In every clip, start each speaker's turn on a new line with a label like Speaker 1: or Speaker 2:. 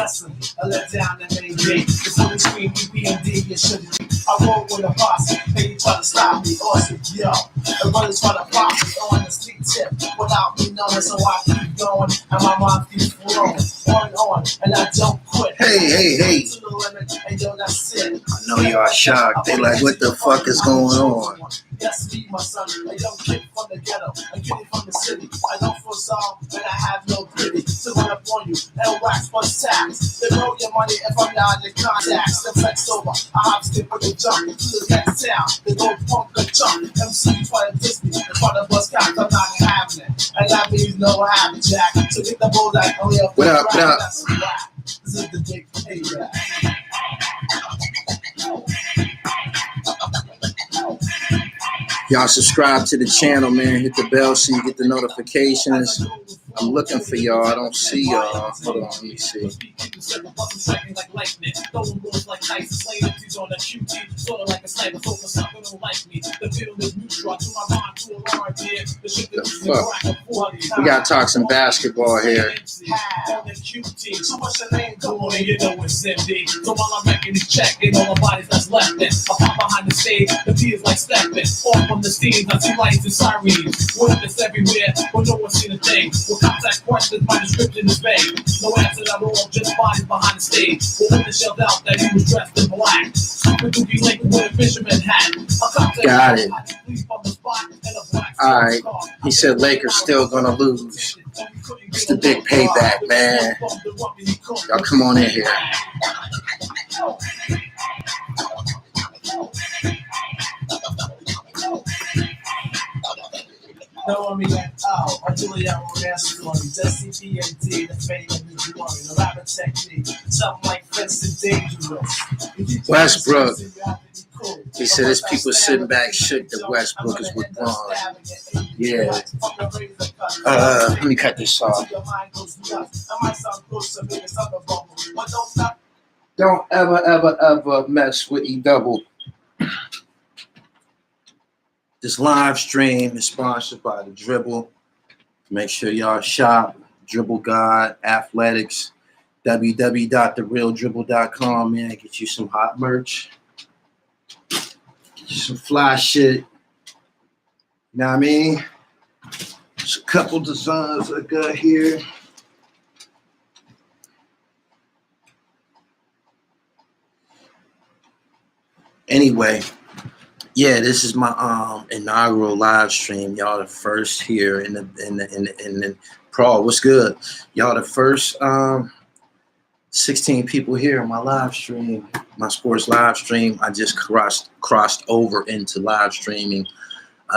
Speaker 1: lesson. I let down the main gate. It's only scream EPMD, it shouldn't be. I roll with a posse, they try to stop me, awesome, yo. The brothers try to pop me on the street tip without me knowing, so I keep going, and my mind keeps flowing. On, and I don't quit.
Speaker 2: Hey.
Speaker 1: To the limit, and yo, that's it.
Speaker 2: I know y'all shocked. They like, what the fuck is going on?
Speaker 1: Yes, me, my son. I don't get from the ghetto. I get it from the city. I don't foresaw, and I have no pity. To run up on you, and wax plus tax. They roll your money if I'm not in contacts. The flex over. I hop, skip with the jump to the next town. They go punk the jump. MC try to diss me. In front of bus cops, I'm not having it. And that means no habit, Jack. So get the bullseye. Only a
Speaker 2: what up?
Speaker 1: That's a wrap. This is the big payback.
Speaker 2: Y'all subscribe to the channel, man. Hit the bell so you get the notifications. I'm looking for y'all. I don't see y'all. Hold on, let me see. The fuck? We gotta talk some basketball here.
Speaker 1: So while I'm making this check, ain't all the bodies that's left. I pop behind the stage, the tears like stepping. Off from the scenes, I see lights and sirens. Witness everywhere, but no one seen a thing. With contact questions, my description is vague. No answer at all, just bodies behind the stage. But when the shelled out that he was dressed in black. Super Dookie Lake with a fisherman hat.
Speaker 2: Got it. Alright. He said Lakers still gonna lose. It's the big payback, man. Y'all come on in here.
Speaker 1: Know me at all, or Julia romance story. Just CPAD, the fame of the glory, the rabbit technique, something like fence and dangerous.
Speaker 2: Westbrook. He said there's people sitting back shook that Westbrook is withdrawn. Yeah. Let me cut this off. Don't ever mess with E-Double. This live stream is sponsored by The Dribble. Make sure y'all shop. Dribble God Athletics. www.therealdribble.com, man. Get you some hot merch. Get you some fly shit. You know what I mean? There's a couple designs I got here. Anyway. Yeah, this is my inaugural live stream. Y'all the first here in the Pro. What's good? Y'all the first 16 people here on my live stream, my sports live stream. I just crossed over into live streaming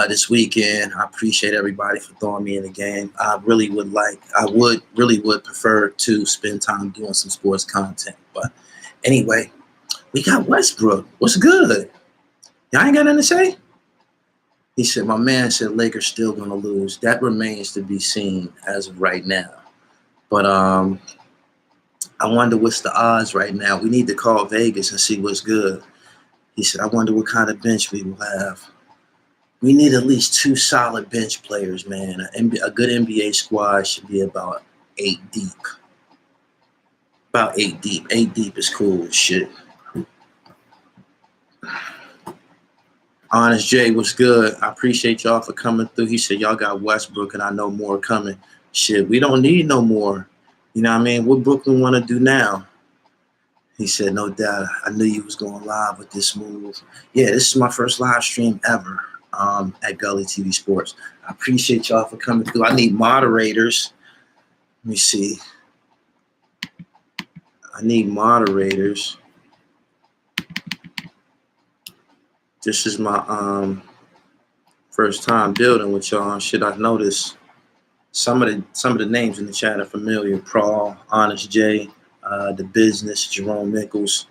Speaker 2: this weekend. I appreciate everybody for throwing me in the game. I really would prefer to spend time doing some sports content. But anyway, we got Westbrook. What's good? Y'all ain't got nothing to say? He said, my man said Lakers still going to lose. That remains to be seen as of right now. But I wonder what's the odds right now. We need to call Vegas and see what's good. He said, I wonder what kind of bench we will have. We need at least 2 solid bench players, man. A good NBA squad should be about 8 deep. About 8 deep. 8 deep is cool as shit. Honest Jay, what's good? I appreciate y'all for coming through. He said, y'all got Westbrook and I know more coming. Shit, we don't need no more. You know what I mean? What Brooklyn want to do now? He said, no doubt. I knew you was going live with this move. Yeah, this is my first live stream ever at Gully TV Sports. I appreciate y'all for coming through. I need moderators. Let me see. I need moderators. This is my first time building with y'all. Shit, I noticed some of the names in the chat are familiar. Prawl, Honest J, The Business, Jerome Nichols.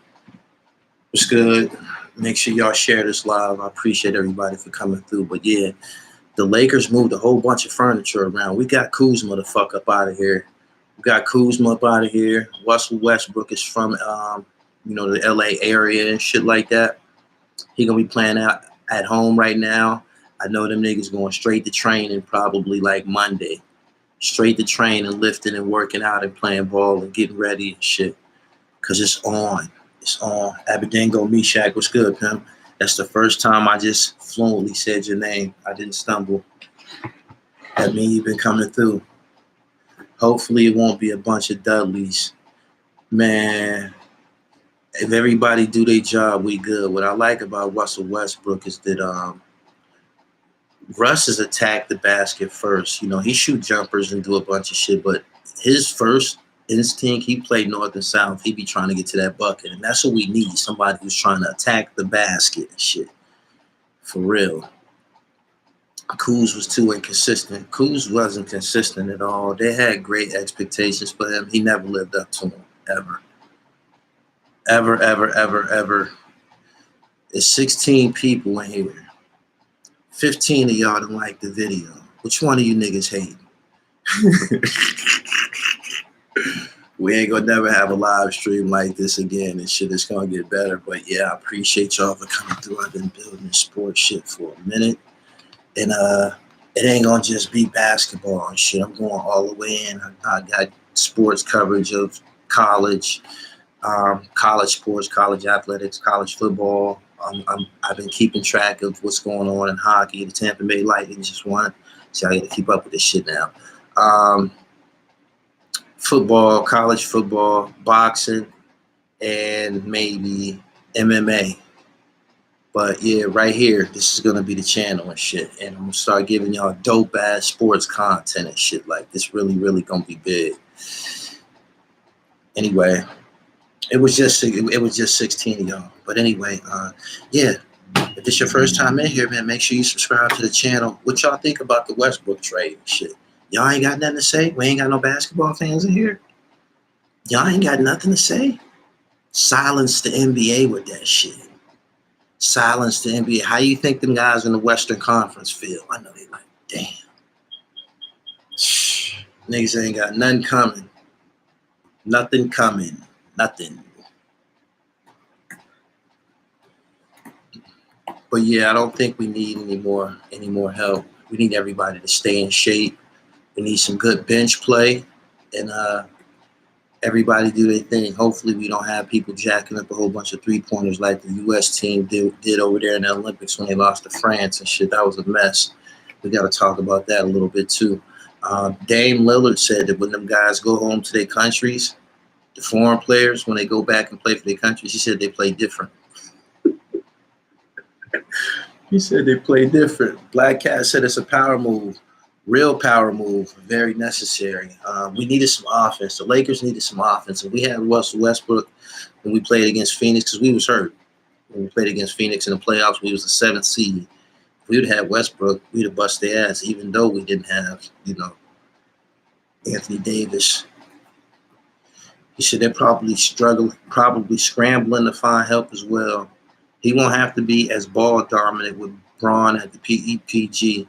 Speaker 2: What's good? Make sure y'all share this live. I appreciate everybody for coming through. But yeah, the Lakers moved a whole bunch of furniture around. We got Kuzma the fuck up out of here. We got Kuzma up out of here. Russell Westbrook is from the LA area and shit like that. He gonna be playing out at home right now. I know them niggas going straight to training probably like Monday. Straight to training, lifting and working out and playing ball and getting ready and shit. because it's on. It's on. Aberdingo Meshach, what's good, pimp? That's the first time I just fluently said your name. I didn't stumble. That means you've been coming through. Hopefully it won't be a bunch of Dudleys. Man, if everybody do their job, we good. What I like about Russell Westbrook is that Russ has attacked the basket first. You know, he shoot jumpers and do a bunch of shit, but his first instinct, he played north and south. He be trying to get to that bucket, and that's what we need. Somebody who's trying to attack the basket and shit. For real. Kuz was too inconsistent. Kuz wasn't consistent at all. They had great expectations for him. He never lived up to them, ever. Ever, ever, ever, ever. There's 16 people in here. 15 of y'all don't like the video. Which one of you niggas hating? We ain't gonna never have a live stream like this again and shit. It's gonna get better. But yeah, I appreciate y'all for coming through. I've been building this sports shit for a minute. And it ain't gonna just be basketball and shit. I'm going all the way in. I got sports coverage of college sports, college athletics, college football. I've been keeping track of what's going on in hockey. The Tampa Bay Lightning just won, so I got to keep up with this shit now. Football, college football, boxing, and maybe MMA. But yeah, right here, this is gonna be the channel and shit, and I'm gonna start giving y'all dope ass sports content and shit. Like this, really, really gonna be big. Anyway. It was just 16 of y'all. But anyway, yeah. If it's your first time in here, man, make sure you subscribe to the channel. What y'all think about the Westbrook trade and shit? Y'all ain't got nothing to say? We ain't got no basketball fans in here? Y'all ain't got nothing to say? Silence the NBA with that shit. Silence the NBA. How you think them guys in the Western Conference feel? I know they like, damn. Niggas ain't got nothing coming. Nothing coming. Nothing. But yeah, I don't think we need any more help. We need everybody to stay in shape. We need some good bench play, and everybody do their thing. Hopefully, we don't have people jacking up a whole bunch of 3-pointers like the U.S. team did over there in the Olympics when they lost to France and shit. That was a mess. We got to talk about that a little bit too. Dame Lillard said that when them guys go home to their countries, the foreign players, when they go back and play for their countries, he said they play different. He said they play different. Black Cat said it's a power move, real power move, very necessary. We needed some offense. The Lakers needed some offense. And we had Russell Westbrook when we played against Phoenix because we was hurt. When we played against Phoenix in the playoffs, we was the 7th seed. If we would have had Westbrook, we'd have bust their ass, even though we didn't have, Anthony Davis. He said they're probably scrambling to find help as well. He won't have to be as ball dominant with Braun at the PEPG.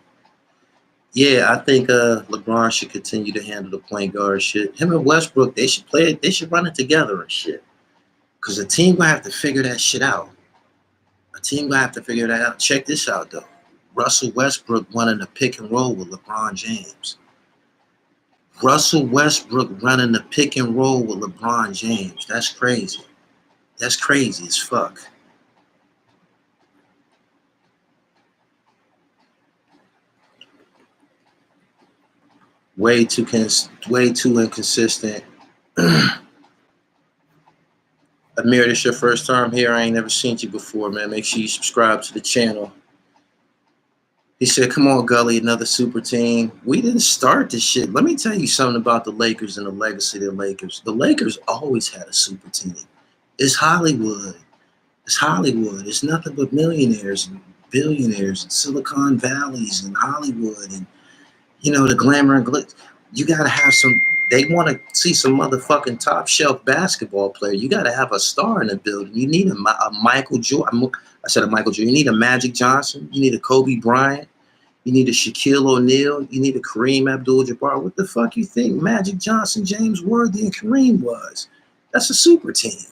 Speaker 2: Yeah, I think LeBron should continue to handle the point guard shit. Him and Westbrook, they should play it. They should run it together and shit. Because the team gonna have to figure that shit out. A team gonna have to figure that out. Check this out though. Russell Westbrook running a pick and roll with LeBron James. Russell Westbrook running the pick and roll with LeBron James. That's crazy. That's crazy as fuck. Way too inconsistent. Amir, this your first time here. I ain't never seen you before, man. Make sure you subscribe to the channel. He said, come on, Gully, another super team. We didn't start this shit. Let me tell you something about the Lakers and the legacy of the Lakers. The Lakers always had a super team. It's Hollywood. It's Hollywood. It's nothing but millionaires and billionaires and Silicon Valleys and Hollywood and, the glamour and glitz. You got to have some, they want to see some motherfucking top shelf basketball player. You got to have a star in the building. You need a Michael Jordan. I said a Michael Jordan. You need a Magic Johnson. You need a Kobe Bryant. You need a Shaquille O'Neal. You need a Kareem Abdul-Jabbar. What the fuck you think Magic Johnson, James Worthy, and Kareem was? That's a super team.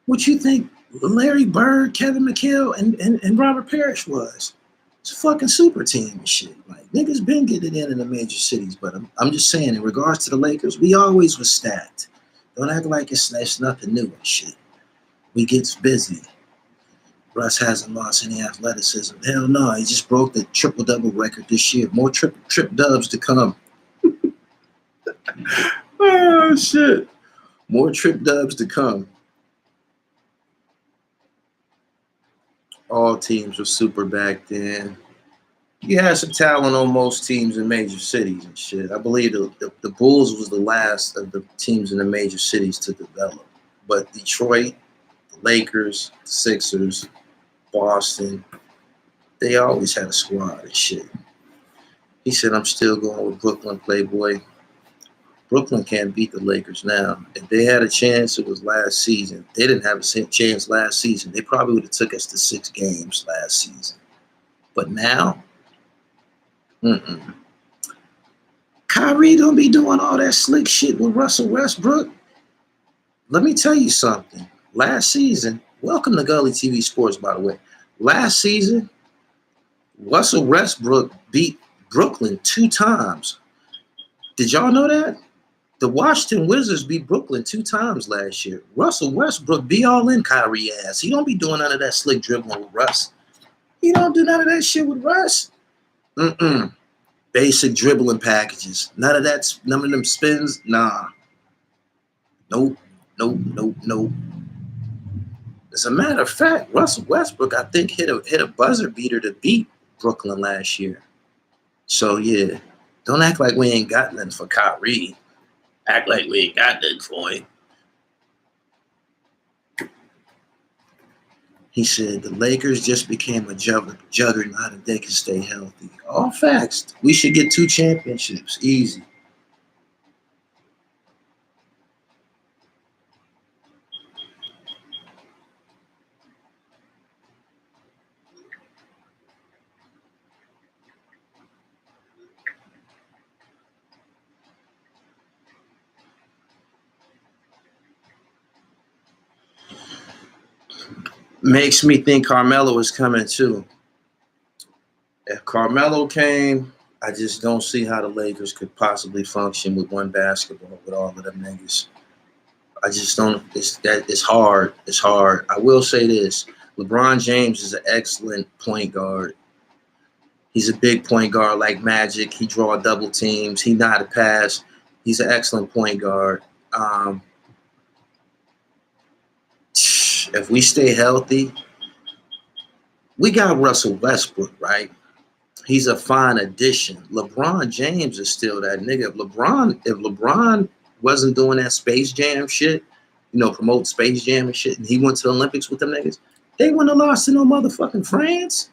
Speaker 2: What you think Larry Bird, Kevin McHale, and Robert Parrish was? It's a fucking super team and shit. Like, niggas been getting it in the major cities, but I'm just saying, in regards to the Lakers, we always was stacked. Don't act like it's nothing new and shit. We gets busy. Russ hasn't lost any athleticism. Hell no, he just broke the triple-double record this year. More trip dubs to come. Oh, shit. More trip dubs to come. All teams were super back then. You had some talent on most teams in major cities and shit. I believe the Bulls was the last of the teams in the major cities to develop. But Detroit, the Lakers, the Sixers, Boston, they always had a squad and shit. He said, I'm still going with Brooklyn, Playboy. Brooklyn can't beat the Lakers now. If they had a chance, it was last season. They didn't have a chance last season. They probably would have took us to 6 games last season. But now, Kyrie don't be doing all that slick shit with Russell Westbrook. Let me tell you something. Last season, welcome to Gully TV Sports, by the way. Last season, Russell Westbrook beat Brooklyn 2 times. Did y'all know that? The Washington Wizards beat Brooklyn 2 times last year. Russell Westbrook be all in Kyrie ass. He don't be doing none of that slick dribbling with Russ. He don't do none of that shit with Russ. Basic dribbling packages. None of them spins. Nah. Nope. As a matter of fact, Russell Westbrook, I think, hit a buzzer beater to beat Brooklyn last year. So yeah, don't act like we ain't got nothing for Kyrie. Act like we ain't got nothing for him. He said the Lakers just became a juggernaut if they can stay healthy. All facts. We should get 2 championships. Easy. Makes me think Carmelo is coming too. If Carmelo came, I just don't see how the Lakers could possibly function with one basketball with all of them niggas. I just don't. It's hard. It's hard. I will say this: LeBron James is an excellent point guard. He's a big point guard like Magic. He draw double teams. He know how to pass. He's an excellent point guard. If we stay healthy, we got Russell Westbrook, right? He's a fine addition. LeBron James is still that nigga. If LeBron wasn't doing that Space Jam shit, promote Space Jam and shit, and he went to the Olympics with them niggas, they wouldn't have lost to no motherfucking France.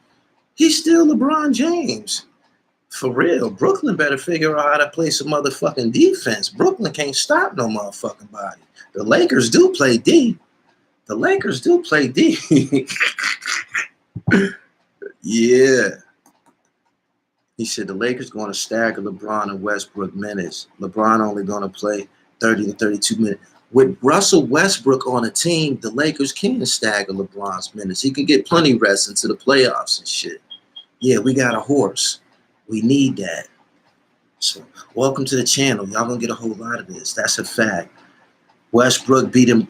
Speaker 2: He's still LeBron James. For real. Brooklyn better figure out how to play some motherfucking defense. Brooklyn can't stop no motherfucking body. The Lakers do play D. Yeah. He said the Lakers going to stagger LeBron and Westbrook minutes. LeBron only going to play 30 to 32 minutes. With Russell Westbrook on a team, the Lakers can stagger LeBron's minutes. He can get plenty rest into the playoffs and shit. Yeah, we got a horse. We need that. So welcome to the channel. Y'all going to get a whole lot of this. That's a fact. Westbrook beat him.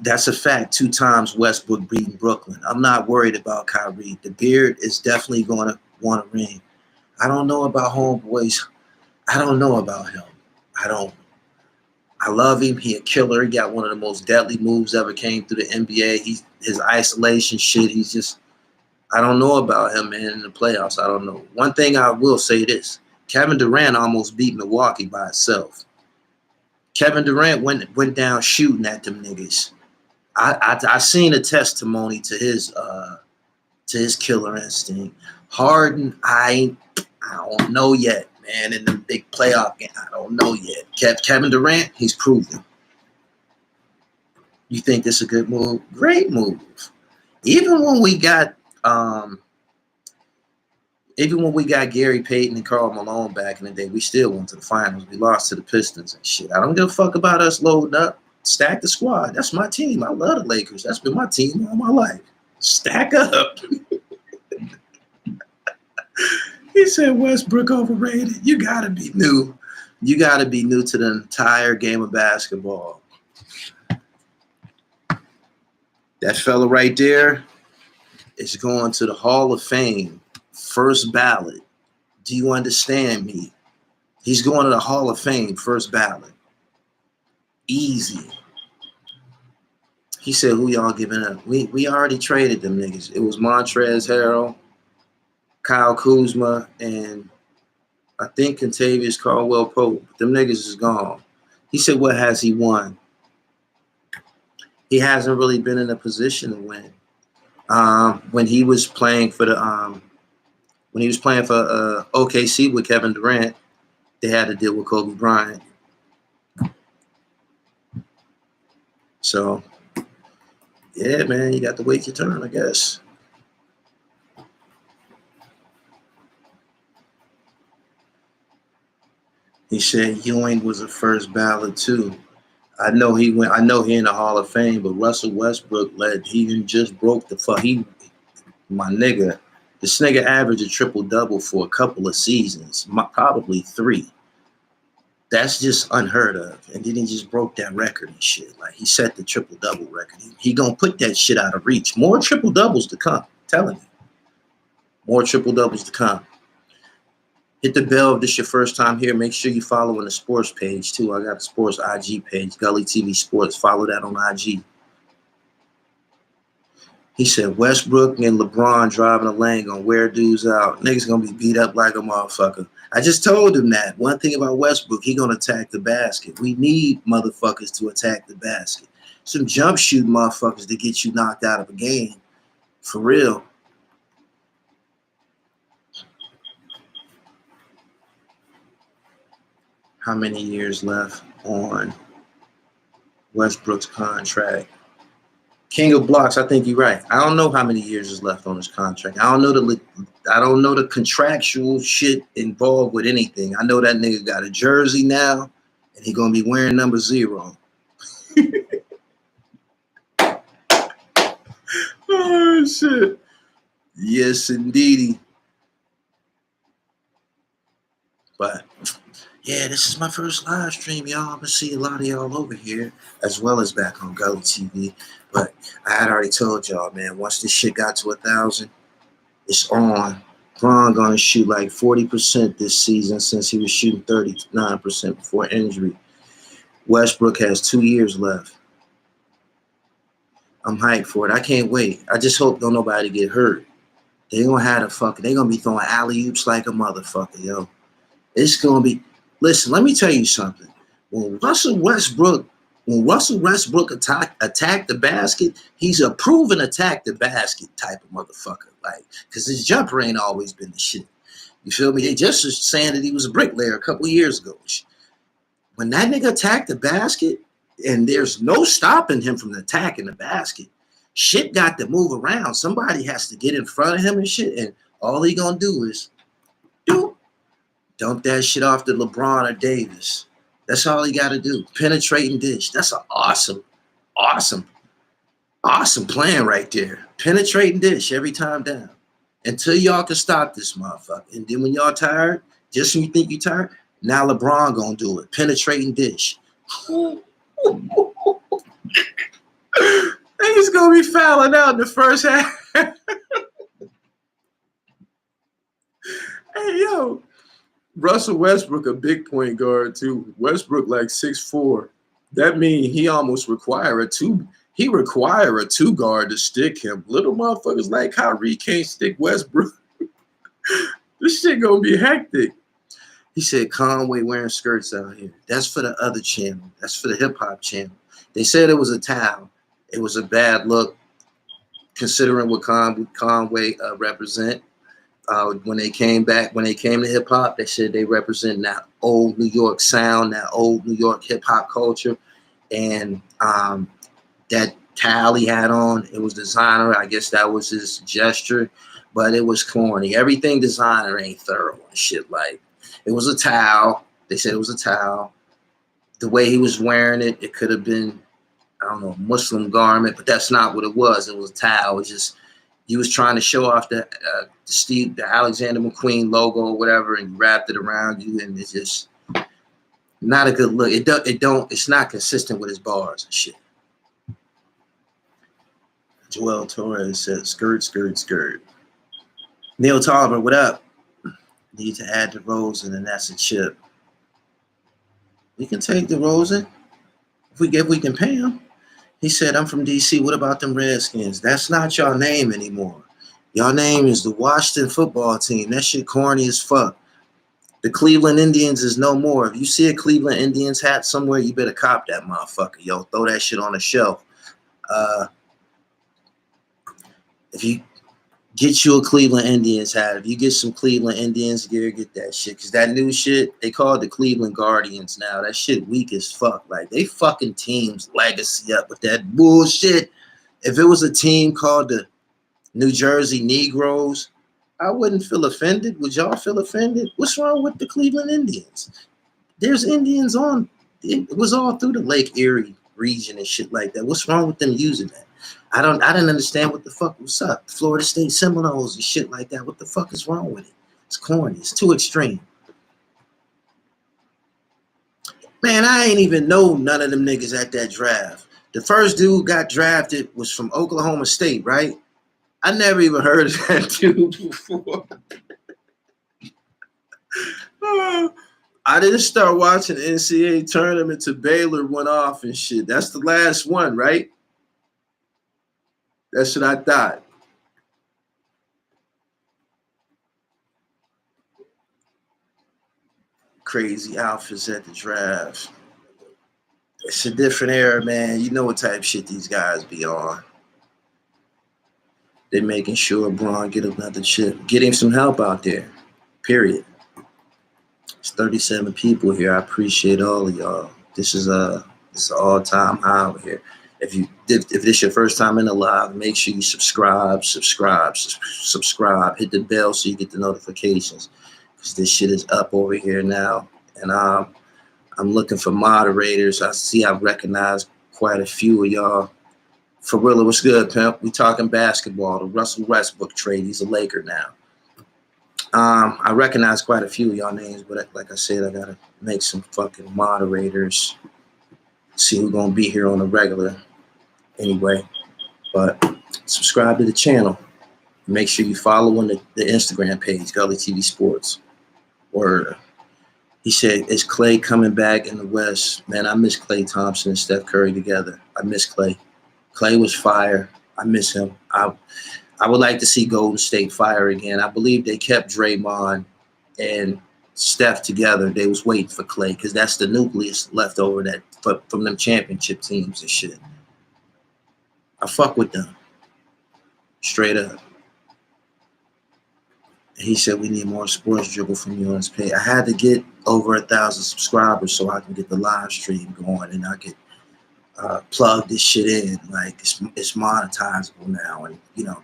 Speaker 2: That's a fact. 2 times Westbrook beating Brooklyn. I'm not worried about Kyrie. The beard is definitely going to want a ring. I don't know about homeboys. I don't know about him. I love him. He a killer. He got one of the most deadly moves ever came through the NBA. His isolation shit. I don't know about him, man, in the playoffs. I don't know. One thing I will say this. Kevin Durant almost beat Milwaukee by himself. Kevin Durant went down shooting at them niggas. I seen a testimony to his killer instinct. Harden, I don't know yet, man. In the big playoff game, I don't know yet. Kevin Durant, he's proven. You think this is a good move? Great move. Even when we got Gary Payton and Karl Malone back in the day, we still went to the finals. We lost to the Pistons and shit. I don't give a fuck about us loading up. Stack the squad. That's my team. I love the Lakers. That's been my team all my life. Stack up. He said Westbrook overrated. You gotta be new. You gotta be new to the entire game of basketball. That fella right there is going to the Hall of Fame, first ballot. Do you understand me? He's going to the Hall of Fame, first ballot. Easy. He said, who y'all giving up? We already traded them niggas. It was Montrezl Harrell, Kyle Kuzma, and I think Kentavious Caldwell-Pope. Them niggas is gone. He said, what has he won? He hasn't really been in a position to win. When he was playing for OKC with Kevin Durant, they had to deal with Kobe Bryant. So, yeah, man, you got to wait your turn, I guess. He said Ewing was a first ballot too. I know he went. I know he in the Hall of Fame, but Russell Westbrook he just broke the fuck. My nigga, this nigga averaged a triple double for a couple of seasons, probably 3. That's just unheard of. And then he just broke that record and shit. Like he set the triple double record. He gonna put that shit out of reach. More triple doubles to come. I'm telling you, more triple doubles to come. Hit the bell if this is your first time here. Make sure you follow on the sports page too. I got a sports IG page, Gully TV Sports. Follow that on IG. He said Westbrook and LeBron driving a lane gonna wear dudes out. Niggas gonna be beat up like a motherfucker. I just told him that. One thing about Westbrook, he gonna attack the basket. We need motherfuckers to attack the basket. Some jump shoot motherfuckers to get you knocked out of a game. For real. How many years left on Westbrook's contract? King of Blocks, I think you're right. I don't know how many years is left on his contract. I don't know the contractual shit involved with anything. I know that nigga got a jersey now, and he gonna be wearing number 0. Oh shit! Yes, indeedy. But yeah, this is my first live stream, y'all. I'm gonna see a lot of y'all over here, as well as back on Gully TV. But I had already told y'all, man, once this shit got to 1,000, it's on. Bron gonna shoot like 40% this season since he was shooting 39% before injury. Westbrook has 2 years left. I'm hyped for it. I can't wait. I just hope don't nobody get hurt. They gonna be throwing alley-oops like a motherfucker, yo. It's gonna be. Listen, let me tell you something. When Russell Westbrook attack the basket, he's a proven attack the basket type of motherfucker. Like, because his jumper ain't always been the shit. You feel me? They just was saying that he was a bricklayer a couple of years ago. When that nigga attacked the basket, and there's no stopping him from attacking the basket, shit got to move around. Somebody has to get in front of him and shit, and all he gonna do is dump that shit off to LeBron or Davis. That's all he got to do. Penetrate and dish. That's an awesome plan right there. Penetrate and dish every time down. Until y'all can stop this motherfucker. And then when y'all tired, just when you think you're tired, now LeBron gonna do it. Penetrate and dish. He's gonna be fouling out in the first half. Hey, yo. Russell Westbrook, a big point guard too. Westbrook like 6'4". That means he almost require a two guard to stick him. Little motherfuckers like Kyrie can't stick Westbrook. This shit gonna be hectic. He said Conway wearing skirts out here. That's for the other channel. That's for the hip hop channel. They said it was a towel. It was a bad look, considering what Conway represent. When they came to hip hop, they said they represent that old New York sound, that old New York hip hop culture, and that towel he had on, it was designer. I guess that was his gesture, but it was corny. Everything designer ain't thorough and shit. Like, it was a towel. They said it was a towel. The way he was wearing it, it could have been, I don't know, a Muslim garment, but that's not what it was. It was a towel. It was just, he was trying to show off the Alexander McQueen logo or whatever, and you wrapped it around you, and it's just not a good look. It's not consistent with his bars and shit. Joel Torres says, skirt, skirt, skirt. Neil Tolliver, what up? Need to add DeRozan, and that's a chip. We can take DeRozan if we can pay him. He said, I'm from D.C. What about them Redskins? That's not y'all name anymore. Y'all name is the Washington football team. That shit corny as fuck. The Cleveland Indians is no more. If you see a Cleveland Indians hat somewhere, you better cop that motherfucker. Yo, throw that shit on the shelf. If you get you a Cleveland Indians hat, if you get some Cleveland Indians gear, get that shit. Because that new shit, they call it the Cleveland Guardians now. That shit weak as fuck. Like, they fucking team's legacy up with that bullshit. If it was a team called the New Jersey Negroes, I wouldn't feel offended. Would y'all feel offended? What's wrong with the Cleveland Indians? There's Indians on. It was all through the Lake Erie region and shit like that. What's wrong with them using that? I didn't understand what the fuck was up. Florida State Seminoles and shit like that. What the fuck is wrong with it? It's corny. It's too extreme. Man, I ain't even know none of them niggas at that draft. The first dude got drafted was from Oklahoma State, right? I never even heard of that dude before. I didn't start watching the NCAA tournament till Baylor went off and shit. That's the last one, right? That's what I thought. Crazy outfits at the draft. It's a different era, man. You know what type of shit these guys be on. They're making sure Braun get another chip. Get him some help out there. Period. It's 37 people here. I appreciate all of y'all. This is an all-time high over here. If this is your first time in the live, make sure you subscribe. Hit the bell so you get the notifications. Because this shit is up over here now. And I'm looking for moderators. I see I've recognized quite a few of y'all. Farilla, what's good, pimp? We talking basketball. The Russell Westbrook trade. He's a Laker now. I recognize quite a few of y'all names, but like I said, I gotta make some fucking moderators. See who's gonna be here on the regular. Anyway, but subscribe to the channel. Make sure you follow on the Instagram page, Gully TV Sports. Or he said, is Klay coming back in the West? Man, I miss Klay Thompson and Steph Curry together. I miss Klay. Klay was fire. I miss him. I would like to see Golden State fire again. I believe they kept Draymond and Steph together. They was waiting for Klay because that's the nucleus left over from them championship teams and shit. I fuck with them. Straight up. He said we need more sports dribble from you on his page. I had to get over 1,000 subscribers so I can get the live stream going and I could plug this shit in. Like it's monetizable now, and you know,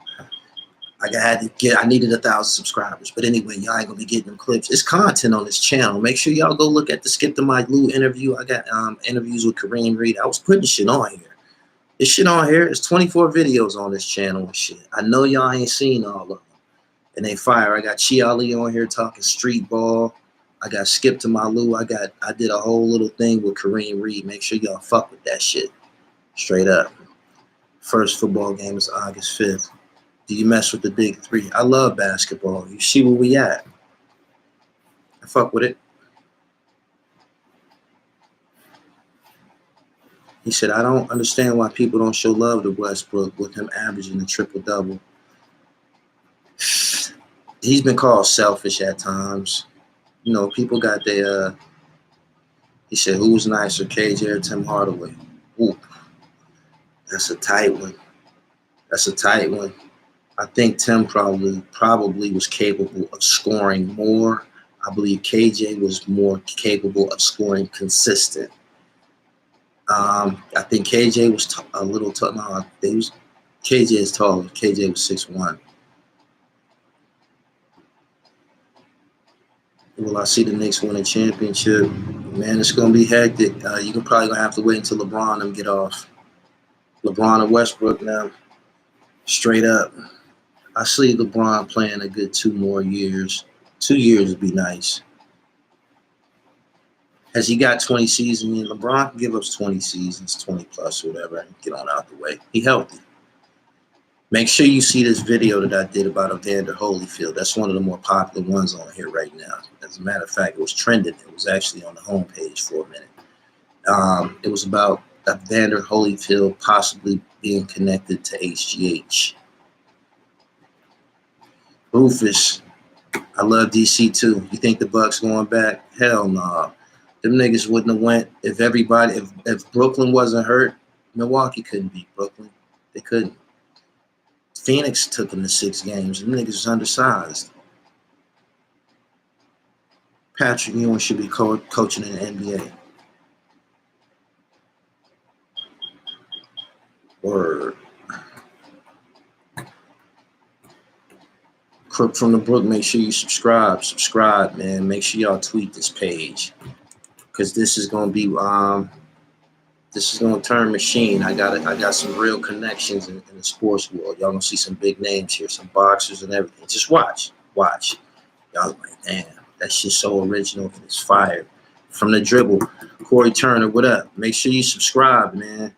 Speaker 2: I needed 1,000 subscribers. But anyway, y'all ain't gonna be getting them clips. It's content on this channel. Make sure y'all go look at the Skip to My Lou interview. I got interviews with Kareem Reed. I was putting shit on here. This shit on here is 24 videos on this channel and shit. I know y'all ain't seen all of them. And they fire. I got Chi Ali on here talking street ball. I got Skip to My Lou. I did a whole little thing with Kareem Reed. Make sure y'all fuck with that shit. Straight up. First football game is August 5th. Do you mess with the big three? I love basketball. You see where we at. I fuck with it. He said, I don't understand why people don't show love to Westbrook with him averaging a triple-double. He's been called selfish at times. You know, people got their, he said, who's nicer, KJ or Tim Hardaway? Ooh, that's a tight one. That's a tight one. I think Tim probably was capable of scoring more. I believe KJ was more capable of scoring consistent. I think KJ was a little tall. No, KJ is taller. KJ was 6'1". Will I see the Knicks win a championship? Man, it's going to be hectic. You're probably going to have to wait until LeBron and get off. LeBron and Westbrook now, straight up. I see LeBron playing a good 2 more years. 2 years would be nice. Has he got 20 seasons? LeBron can give up 20 seasons, 20 plus or whatever, and get on out the way. He healthy. Make sure you see this video that I did about Evander Holyfield. That's one of the more popular ones on here right now. As a matter of fact, it was trending. It was actually on the homepage for a minute. It was about Evander Holyfield possibly being connected to HGH. Rufus, I love DC too. You think the Bucks going back? Hell no. Nah. Them niggas wouldn't have went if Brooklyn wasn't hurt. Milwaukee couldn't beat Brooklyn. They couldn't. Phoenix took them to 6 games. Them niggas was undersized. Patrick Ewing should be coaching in the NBA. Word. Crook from the Brook, make sure you subscribe. Subscribe, man. Make sure y'all tweet this page. Because this is gonna be this is gonna turn machine. I got some real connections in the sports world. Y'all gonna see some big names here, some boxers and everything. Just watch. Y'all like, damn, that shit's so original and it's fire. From the dribble, Corey Turner, what up? Make sure you subscribe, man.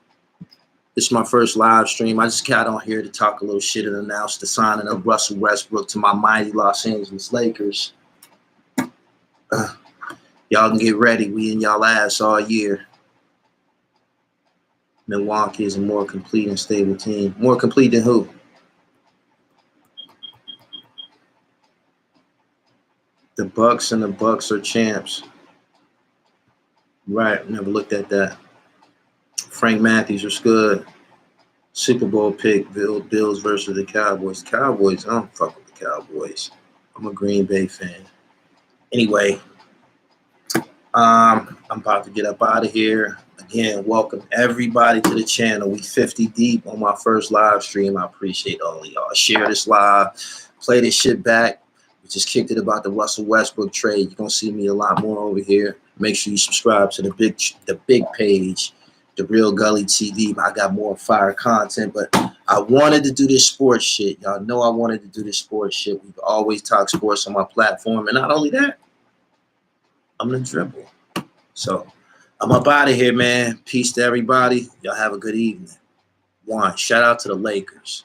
Speaker 2: This is my first live stream. I just got on here to talk a little shit and announce the signing of Russell Westbrook to my mighty Los Angeles Lakers. Y'all can get ready. We in y'all ass all year. Milwaukee is a more complete and stable team. More complete than who? The Bucks and the Bucks are champs. Right, never looked at that. Frank Matthews was good. Super Bowl pick, Bills versus the Cowboys. Cowboys, I don't fuck with the Cowboys. I'm a Green Bay fan. Anyway, I'm about to get up out of here. Again, welcome everybody to the channel. We 50 deep on my first live stream. I appreciate all of y'all. Share this live. Play this shit back. We just kicked it about the Russell Westbrook trade. You're going to see me a lot more over here. Make sure you subscribe to the big page, The Real Gully TV. I got more fire content, but I wanted to do this sports shit. Y'all know I wanted to do this sports shit. We've always talked sports on my platform. And not only that, I'm going to dribble. So I'm up out of here, man. Peace to everybody. Y'all have a good evening. One, shout out to the Lakers.